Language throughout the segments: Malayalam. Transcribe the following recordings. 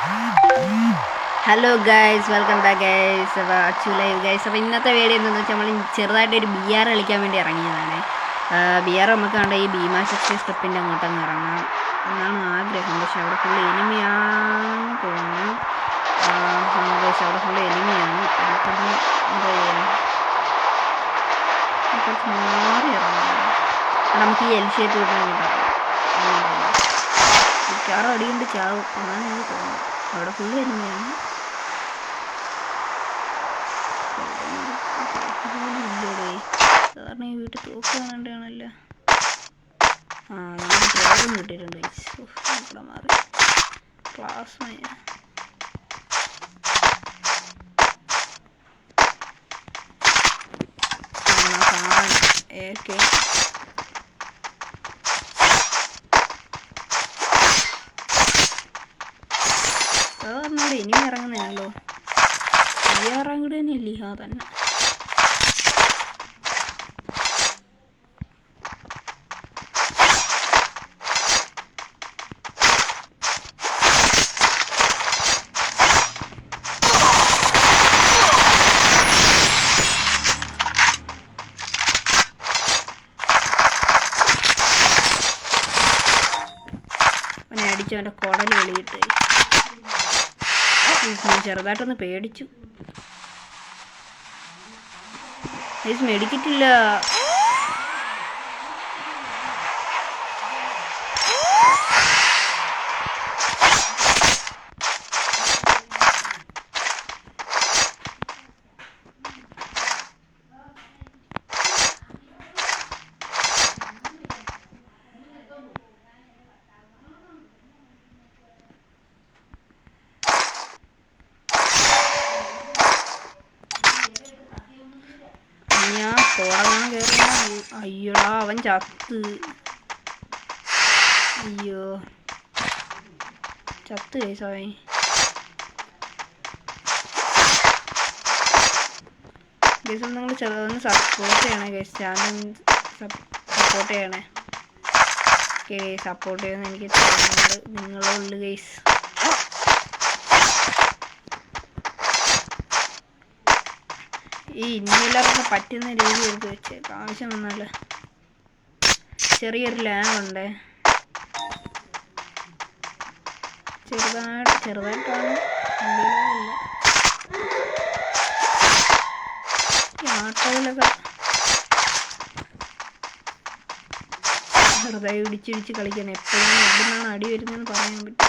Hello guys, welcome back guys. അപ്പോൾ അച്ചു ലൈവ് ഗൈസ്. അപ്പോൾ ഇന്നത്തെ വീഡിയോ എന്താണെന്ന് വെച്ചാൽ നമ്മൾ ചെറുതായിട്ടൊരു ബി ആർ കളിക്കാൻ വേണ്ടി ഇറങ്ങിയതാണ്. ബി ആർ നമുക്ക് കണ്ട ഈ ഭീമാശക്തി സ്റ്റെപ്പിൻ്റെ അങ്ങോട്ടങ്ങ് ഇറങ്ങാം എന്നാണ് ആഗ്രഹം. പക്ഷെ അവിടെ ഫുള്ള് എനിമിയാണെന്ന് തോന്നുന്നു. ഗൈസ്, അവിടെ ഫുള്ള് എനിമിയാണ്. നമുക്കൊന്ന് എന്താ ചെയ്യാം, കുറച്ച് മാറി ഇറങ്ങാം. നമുക്ക് ഈ എൽ ഷേപ്പ് കിട്ടാൻ മിക്കവാറും അടിയുണ്ട് ചാവും എന്നാണ് എനിക്ക് തോന്നുന്നത്. അവിടെ ഫുള്ള് എനിമിയാണ്. സാധാരണ ഈ വീട്ടിൽ തോക്ക് കാണേണ്ടതാണല്ലോ. നമുക്ക് ഡ്രോഗും കിട്ടിയിട്ടുണ്ട്. ഇവിടെ മാറി ക്ലാസ് സാധാരണ ഇനി ഇറങ്ങുന്നതാണല്ലോ. ഈ ഇറങ്ങിട്ട് തന്നെ ഇല്ലേ തന്നെ. അടിച്ചു അവൻ്റെ കുടൽ വെളിയിട്ട് ചെറുതായിട്ടൊന്ന് പേടിച്ചു. മെഡിക്കറ്റില്ല. അയ്യോടാ, അവൻ ചത്ത്. അയ്യോ, ചത്ത് കേസ് അവൻ. കേസ് നിങ്ങൾ ഒന്ന് സപ്പോർട്ട് ചെയ്യണേ കേസ്. ചാനൽ സപ്പോർട്ട് ചെയ്യണേ. സപ്പോർട്ട് ചെയ്യുന്ന എനിക്ക് നിങ്ങളുള്ളു കേസ്. ഈ ഇന്നലൊക്കെ പറ്റുന്ന രീതി എടുത്ത് വെച്ചേക്കാം. ആവശ്യം വന്നാൽ ചെറിയൊരു ലാഗ് ഉണ്ട്. ചെറുതായിട്ടാണ്. ഈ ആട്ടോയിലൊക്കെ വെറുതെ ഇടിച്ചിടിച്ച് കളിക്കണം. എപ്പോഴും എവിടുന്നാണ് അടി വരുന്നതെന്ന് പറയാൻ പറ്റും.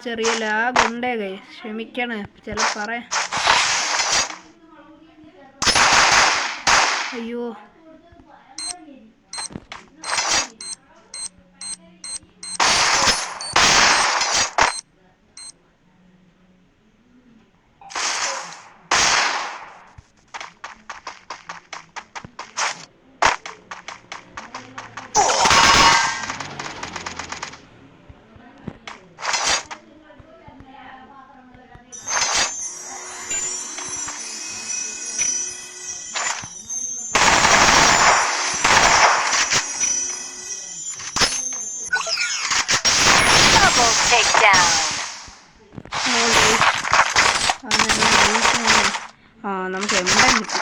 ചെറിയ ലാഗ് ഉണ്ടേ കൈ, ക്ഷമിക്കണേ. ചില പറയാം. അയ്യോ, നമുക്ക് എംഡൻ കിട്ടി.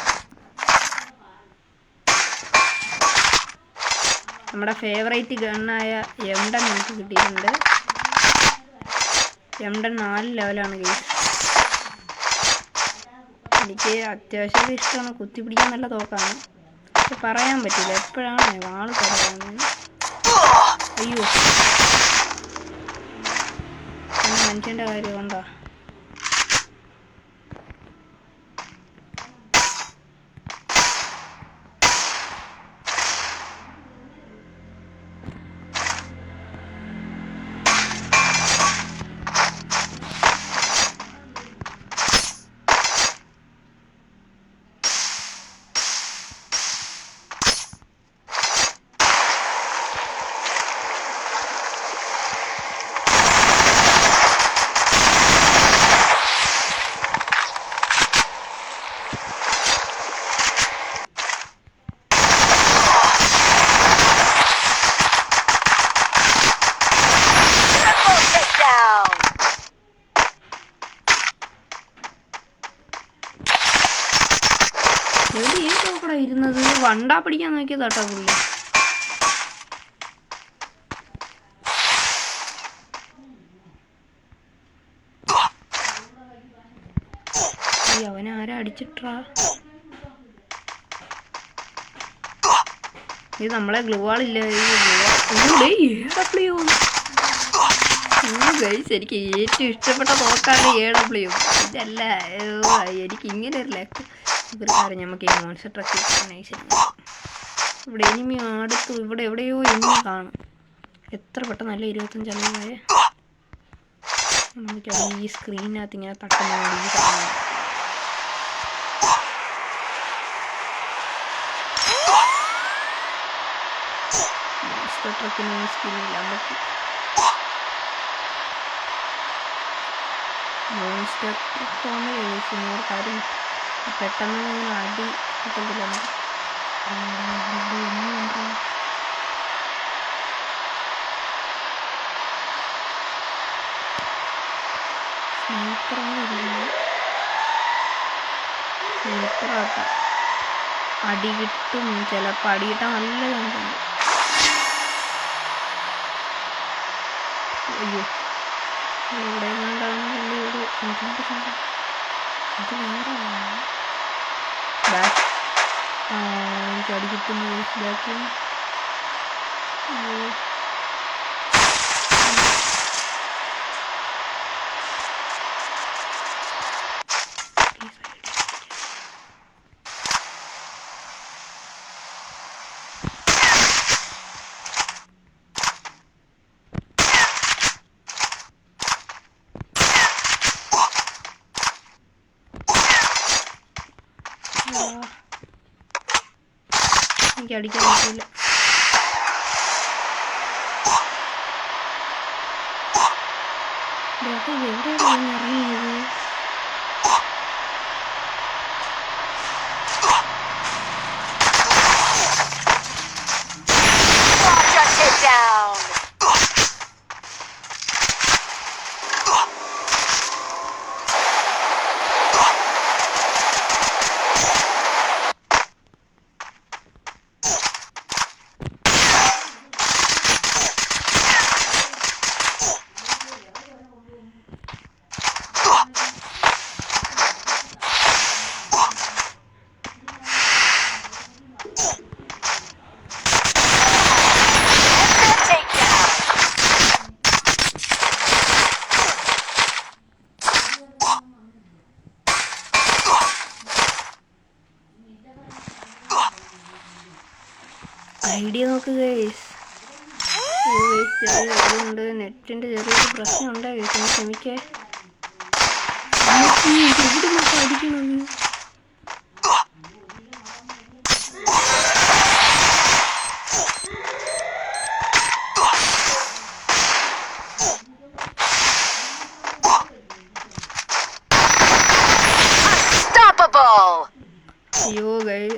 നമ്മുടെ ഫേവറേറ്റ് ഗണ്ണായ എംഡൻ നമുക്ക് കിട്ടിയിട്ടുണ്ട്. എംഡൻ 4 ലെവലാണ് കേസ്. എനിക്ക് അത്യാവശ്യം ഇഷ്ടമാണ്. കുത്തിപ്പിടിക്കാൻ നല്ല തോക്കാണ്. പക്ഷെ പറയാൻ പറ്റില്ല എപ്പോഴാണ് വാള് പറയാമെന്ന്. അയ്യോ, മനുഷ്യൻ്റെ കാര്യം കൊണ്ടാ. ലെവൽ 7 നോക്കടാ ഇരുന്നത്. വണ്ടാ പിടിക്കാൻ നോക്കിയതാട്ടോ പുള്ളി. അവനാരാ അടിച്ചിട്ടാ? ഇത് നമ്മളെ ഗ്ലൂ വാളില്ല. എനിക്ക് ഏറ്റവും ഇഷ്ടപ്പെട്ട തോക്കാണ് AW. ഇതല്ല എനിക്ക് ഇങ്ങനെ ഒരു ലെക്ക്. ഒരു കാര്യം നമുക്ക് ഈ മോൺസ്റ്റർ ട്രക്ക് ഇവിടെ എനിമി അടുത്ത് ഇവിടെ എവിടെയോ എനിമി കാണും. എത്ര പെട്ടെന്ന് നല്ല 25 അല്ലേ നമുക്ക് ഈ സ്ക്രീനകത്ത് ഇങ്ങനെ തട്ടുന്ന കാണും. മോൺസ്റ്റർ ട്രക്കിന് സ്കിന്നില്ല നമുക്ക്. മോൺസ്റ്റർ ട്രക്കാണ് കാര്യം പെട്ടെന്ന് അടി കിട്ടത്തില്ല നമുക്ക്. സ്നൈപ്പറാട്ട അടി കിട്ടും. ചിലപ്പോൾ അടി കിട്ടാൻ നല്ല ചാൻസുണ്ട്. അയ്യോ ഇവിടെ എങ്ങാണ്ടാണ് പുള്ളി ഒരു അത് വേറെ എനിക്ക് അടി കിട്ടുന്നു ബാക്കിൽ. എനിക്ക് അടിക്കാൻ പറ്റില്ല. എവിടെയാണ് ഇറങ്ങിയത്? ഐഡിയ നോക്ക് ഗൈസ്. ചെറിയുണ്ട് നെറ്റിൻ്റെ ചെറിയൊരു പ്രശ്നമുണ്ട് ഗൈസ്. ഒന്ന് ക്ഷമിക്കേ. അടിക്കണത്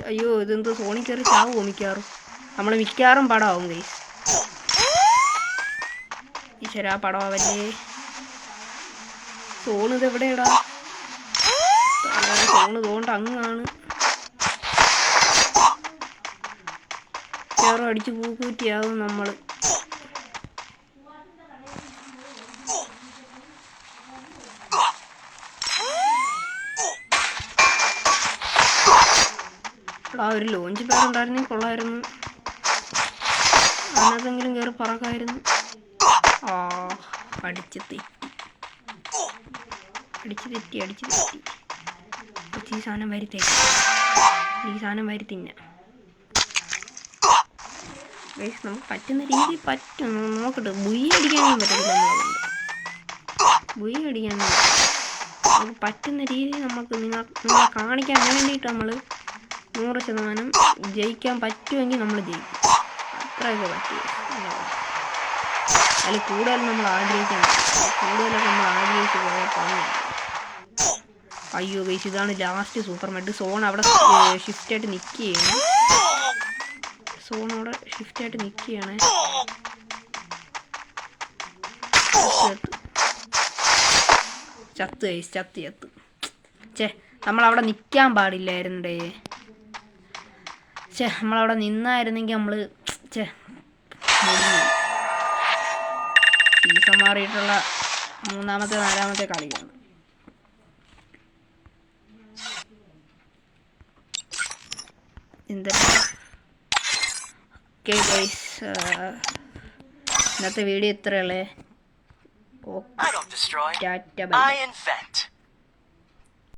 അയ്യോ ഇതെന്തോ സോണി കയറി ചാവുമോ മിക്കാറും. നമ്മൾ മിക്കാറും പടമാവും ഗൈസ്. ഈശ്വരാ പടമാവല്ലേ. സോണ് ഇത് എവിടെയാടാ? സോണ് തോണ്ട് അങ്ങാണ്. മിക്കാറും അടിച്ച് പൂക്കൂറ്റിയാവും നമ്മൾ. ആ ഒരു ലോഞ്ച് പാഡ് ഉണ്ടായിരുന്നെങ്കിൽ കൊള്ളായിരുന്നു. അതിനകത്തെങ്കിലും കയറി പറക്കായിരുന്നു. അടിച്ച് തെറ്റി. ഈ സാധനം വരി തെറ്റി. ഈ സാധനം വരി തിന്ന. നമുക്ക് പറ്റുന്ന രീതി പറ്റും. നോക്കട്ടെ. ബുയ്യ അടിക്കാനൊന്നും പറ്റത്തില്ല നമ്മളെ കൊണ്ട്. ബുയ്യ അടിക്കാനൊന്നും നമുക്ക് പറ്റുന്ന രീതി നമുക്ക് നിങ്ങളെ കാണിക്കാൻ വേണ്ടിയിട്ട് നമ്മൾ 100% ജയിക്കാൻ പറ്റുമെങ്കിൽ നമ്മൾ ജയിക്കും. അത്രയൊക്കെ പറ്റും. അതിൽ കൂടുതൽ നമ്മൾ ആഗ്രഹിക്കാൻ പറ്റും. കൂടുതലൊക്കെ നമ്മൾ ആഗ്രഹിച്ച് പോയാൽ പണിയാണ്. അയ്യോ ഗൈസ് ഇതാണ് ലാസ്റ്റ് സൂപ്പർ മെഡ്. സോൺ അവിടെ ഷിഫ്റ്റായിട്ട് നിൽക്കുകയാണ്. ചത്ത് ഗൈസ് ചത്ത്. നമ്മളവിടെ നിൽക്കാൻ പാടില്ലായിരുന്നേ. നമ്മളവിടെ നിന്നായിരുന്നെങ്കിൽ നമ്മൾ സീസൺ മാറിയിട്ടുള്ള 3-ാമത്തെ 4-ാമത്തെ കളിയാണ്. ഓക്കെ ഗൈസ്, ഇന്നത്തെ വീഡിയോ ഇത്രയുള്ളേ. Tata by.